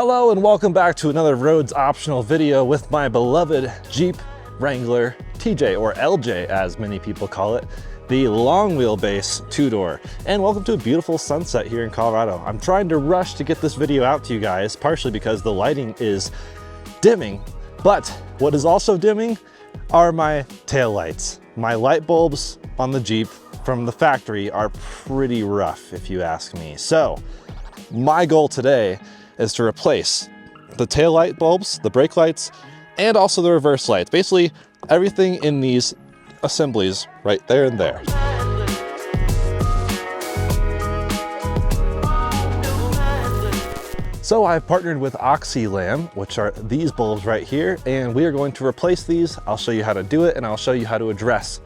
Hello and welcome back to another roads optional video with my beloved Jeep Wrangler TJ, or LJ as many people call it, the long wheelbase two-door. And welcome to a beautiful sunset here in Colorado. I'm trying to rush to get this video out to you guys, partially because the lighting is dimming, but what is also dimming are my tail lights. My light bulbs on the Jeep from the factory are pretty rough, if you ask me. So my goal today is to replace the tail light bulbs, the brake lights, and also the reverse lights. Basically, everything in these assemblies right there and there. So I've partnered with Oxilam, which are these bulbs right here, and we are going to replace these. I'll show you how to do it, and I'll show you how to address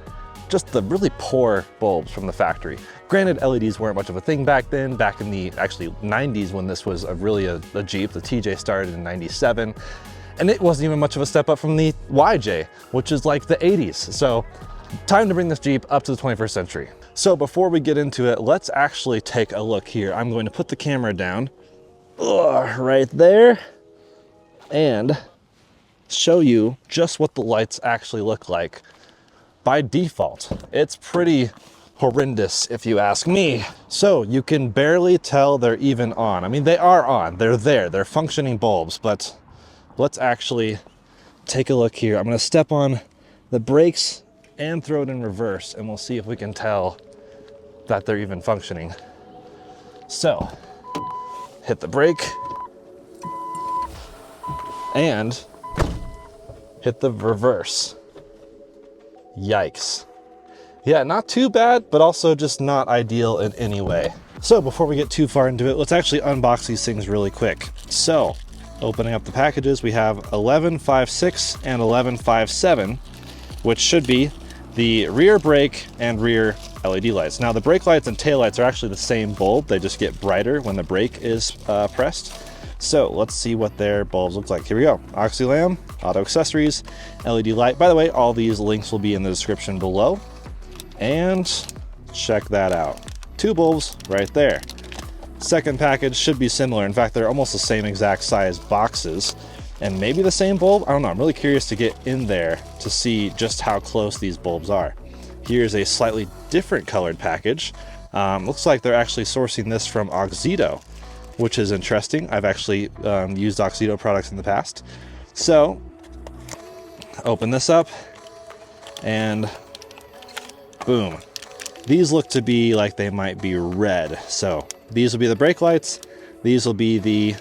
just the really poor bulbs from the factory. Granted, LEDs weren't much of a thing back then, back in the actually 90s when this was really a Jeep. The TJ started in 97, and it wasn't even much of a step up from the YJ, which is like the 80s. So time to bring this Jeep up to the 21st century. So before we get into it, let's actually take a look here. I'm going to put the camera down right there and show you just what the lights actually look like. By default, it's pretty horrendous if you ask me. So you can barely tell they're even on. I mean, they are on, they're there, they're functioning bulbs, but let's actually take a look here. I'm gonna step on the brakes and throw it in reverse, and we'll see if we can tell that they're even functioning. So, hit the brake and hit the reverse. Yikes. Yeah, not too bad, but also just not ideal in any way. So before we get too far into it, let's actually unbox these things really quick. So opening up the packages, we have 1156 and 1157, which should be the rear brake and rear LED lights. Now the brake lights and tail lights are actually the same bulb. They just get brighter when the brake is pressed. So let's see what their bulbs look like. Here we go. Oxilam, auto accessories, LED light. By the way, all these links will be in the description below. And check that out. Two bulbs right there. Second package should be similar. In fact, they're almost the same exact size boxes and maybe the same bulb. I don't know. I'm really curious to get in there to see just how close these bulbs are. Here's a slightly different colored package. Looks like they're actually sourcing this from Oxilam, which is interesting. I've actually used Oxilam products in the past. So open this up and boom. These look to be like they might be red. So these will be the brake lights. These will be the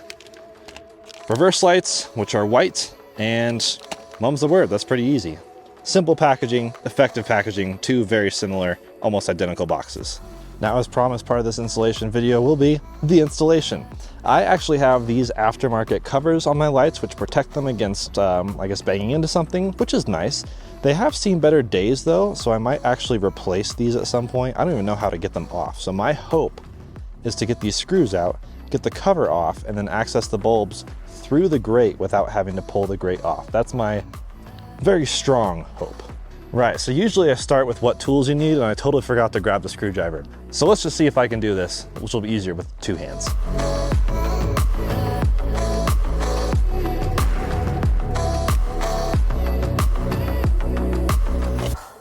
reverse lights, which are white, and mum's the word. That's pretty easy. Simple packaging, effective packaging, two very similar, almost identical boxes. Now, as promised, part of this installation video will be the installation. I actually have these aftermarket covers on my lights, which protect them against, I guess, banging into something, which is nice. They have seen better days though, so I might actually replace these at some point. I don't even know how to get them off. So my hope is to get these screws out, get the cover off, and then access the bulbs through the grate without having to pull the grate off. That's my very strong hope. Right, so usually I start with what tools you need, and I totally forgot to grab the screwdriver. So let's just see if I can do this, which will be easier with two hands.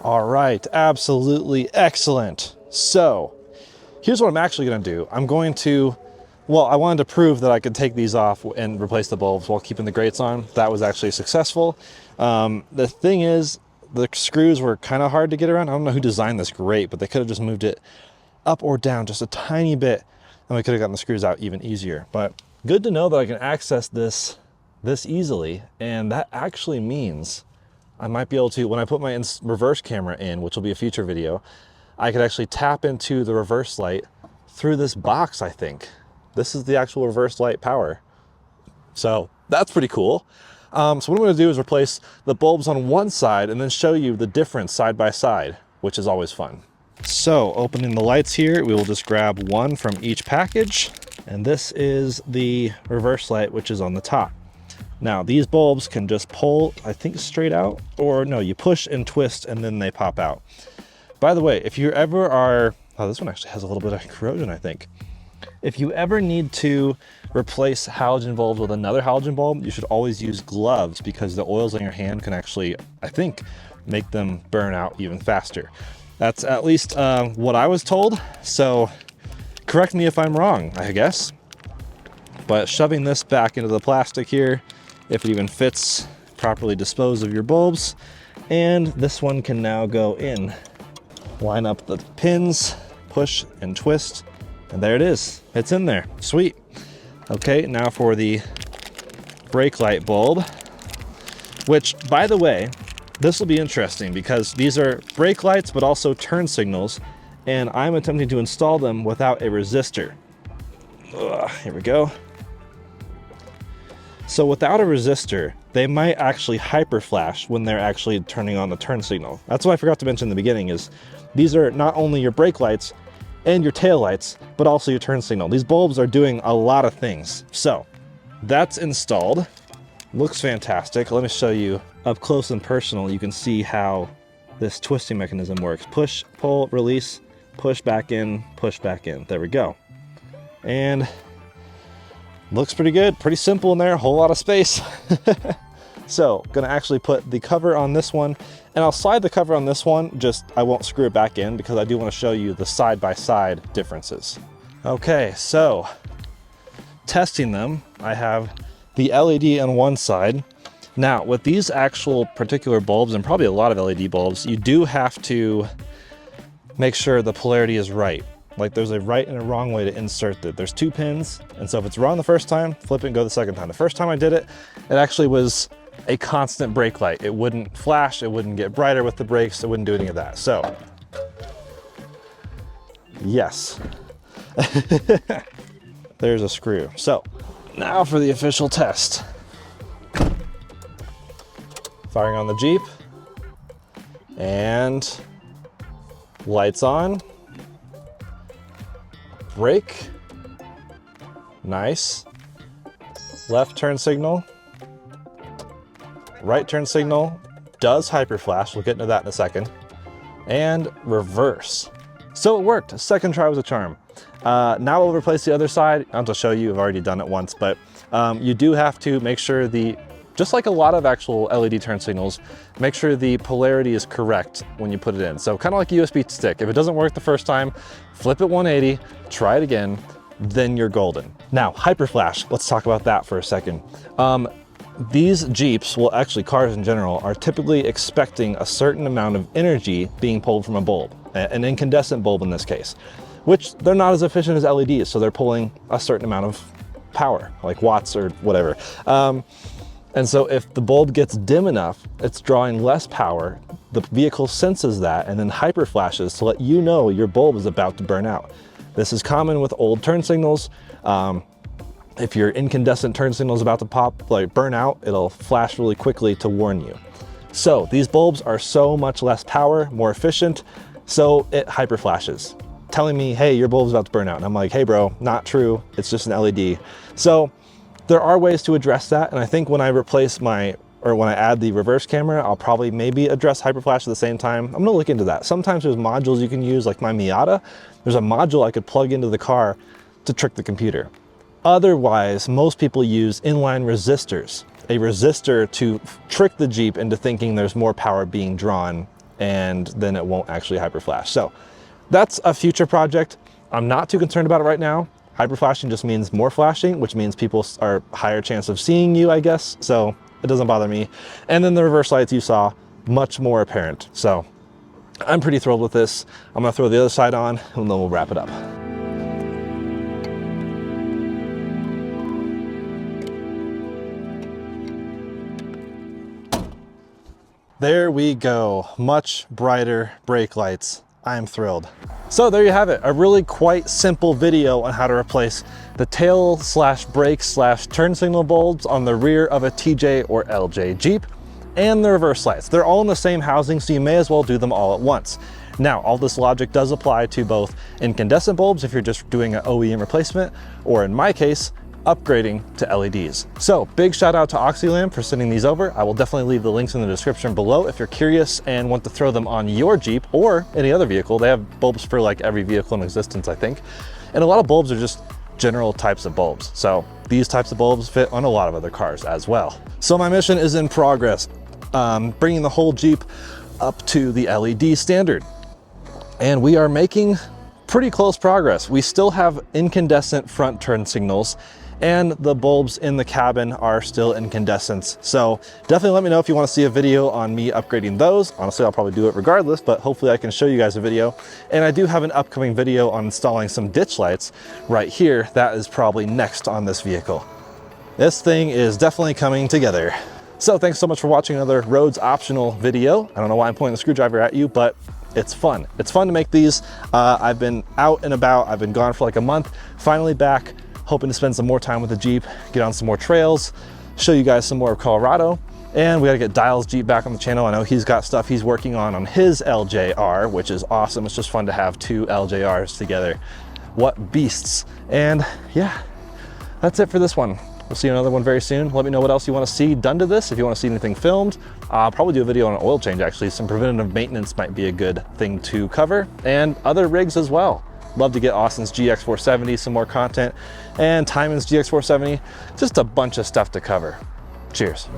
All right, absolutely excellent. So here's what I'm actually gonna do. I'm going to, well, I wanted to prove that I could take these off and replace the bulbs while keeping the grates on. That was actually successful. The thing is, the screws were kind of hard to get around. I don't know who designed this grate, but they could have just moved it up or down just a tiny bit, and we could have gotten the screws out even easier. But good to know that I can access this easily, and that actually means I might be able to, when I put my reverse camera in, which will be a future video, I could actually tap into the reverse light through this box, I think. This is the actual reverse light power. So that's pretty cool. So what I'm gonna do is replace the bulbs on one side and then show you the difference side by side, which is always fun. So opening the lights here, we will just grab one from each package. And this is the reverse light, which is on the top. Now these bulbs can just pull, I think, straight out, or no, you push and twist and then they pop out. By the way, if you ever are, oh, this one actually has a little bit of corrosion, I think. If you ever need to replace halogen bulbs with another halogen bulb, you should always use gloves because the oils on your hand can actually, I think, make them burn out even faster. That's at least what I was told, so correct me if I'm wrong, I guess. But shoving this back into the plastic here, if it even fits, properly dispose of your bulbs, and this one can now go in. Line up the pins, push and twist, and there it is. It's in there. Sweet. Okay, now for the brake light bulb, which, by the way, this will be interesting because these are brake lights but also turn signals, and I'm attempting to install them without a resistor. Here we go. So without a resistor, they might actually hyper flash when they're actually turning on the turn signal. That's what I forgot to mention in the beginning, is these are not only your brake lights and your tail lights, but also your turn signal. These bulbs are doing a lot of things. So that's installed. Looks fantastic. Let me show you up close and personal. You can see how this twisting mechanism works. Push, pull, release, push back in, push back in. There we go. And looks pretty good, pretty simple in there, a whole lot of space. So, gonna actually put the cover on this one, and I'll slide the cover on this one, just I won't screw it back in because I do want to show you the side-by-side differences. Okay, so testing them, I have the LED on one side. Now, with these actual particular bulbs, and probably a lot of LED bulbs, you do have to make sure the polarity is right. Like there's a right and a wrong way to insert it. There's 2 pins, and so if it's wrong the first time, flip it and go the second time. The first time I did it, it actually was a constant brake light. It wouldn't flash, it wouldn't get brighter with the brakes, it wouldn't do any of that. So, yes. There's a screw. So, now for the official test. Firing on the Jeep, and lights on. Brake, nice. Left turn signal, right turn signal does hyper flash, we'll get into that in a second, and reverse. So it worked, second try was a charm. Now we'll replace the other side. I'll just show you, I've already done it once, but you do have to make sure just like a lot of actual LED turn signals, make sure the polarity is correct when you put it in. So kind of like a USB stick. If it doesn't work the first time, flip it 180, try it again, then you're golden. Now, hyperflash, let's talk about that for a second. These Jeeps, well actually cars in general, are typically expecting a certain amount of energy being pulled from a bulb, an incandescent bulb in this case, which they're not as efficient as LEDs, so they're pulling a certain amount of power, like watts or whatever. And so if the bulb gets dim enough, it's drawing less power, the vehicle senses that and then hyper flashes to let you know your bulb is about to burn out. This is common with old turn signals. If your incandescent turn signal is about to pop, like burn out, it'll flash really quickly to warn you. So these bulbs are so much less power, more efficient, so it hyper flashes, telling me, hey, your bulb's about to burn out. And I'm like, hey bro, not true, it's just an LED. So there are ways to address that, and I think when I when I add the reverse camera, I'll probably maybe address hyperflash at the same time. I'm gonna look into that. Sometimes there's modules you can use, like my Miata. There's a module I could plug into the car to trick the computer. Otherwise, most people use inline resistors, a resistor to trick the Jeep into thinking there's more power being drawn, and then it won't actually hyperflash. So that's a future project. I'm not too concerned about it right now. Hyperflashing just means more flashing, which means people are higher chance of seeing you, I guess. So it doesn't bother me. And then the reverse lights you saw, much more apparent. So I'm pretty thrilled with this. I'm gonna throw the other side on and then we'll wrap it up. There we go, much brighter brake lights. I'm thrilled. So there you have it, a really quite simple video on how to replace the tail slash brake slash turn signal bulbs on the rear of a TJ or LJ Jeep and the reverse lights. They're all in the same housing, so you may as well do them all at once. Now, all this logic does apply to both incandescent bulbs if you're just doing an OEM replacement, or in my case, upgrading to LEDs. So big shout out to Oxilam for sending these over. I will definitely leave the links in the description below if you're curious and want to throw them on your Jeep or any other vehicle. They have bulbs for like every vehicle in existence, I think. And a lot of bulbs are just general types of bulbs. So these types of bulbs fit on a lot of other cars as well. So my mission is in progress, bringing the whole Jeep up to the LED standard. And we are making pretty close progress. We still have incandescent front turn signals, and the bulbs in the cabin are still incandescents. So definitely let me know if you want to see a video on me upgrading those. Honestly, I'll probably do it regardless, but hopefully I can show you guys a video. And I do have an upcoming video on installing some ditch lights right here. That is probably next on this vehicle. This thing is definitely coming together. So thanks so much for watching another roads optional video. I don't know why I'm pointing the screwdriver at you, but it's fun. It's fun to make these. I've been out and about. I've been gone for like a month, finally back, hoping to spend some more time with the Jeep, get on some more trails, show you guys some more of Colorado. And we gotta get Dial's Jeep back on the channel. I know he's got stuff he's working on his LJR, which is awesome. It's just fun to have two LJRs together. What beasts. And yeah, that's it for this one. We'll see you in another one very soon. Let me know what else you want to see done to this. If you want to see anything filmed, I'll probably do a video on an oil change actually. Some preventative maintenance might be a good thing to cover, and other rigs as well. Love to get Austin's GX470, some more content, and Timon's GX470, just a bunch of stuff to cover. Cheers.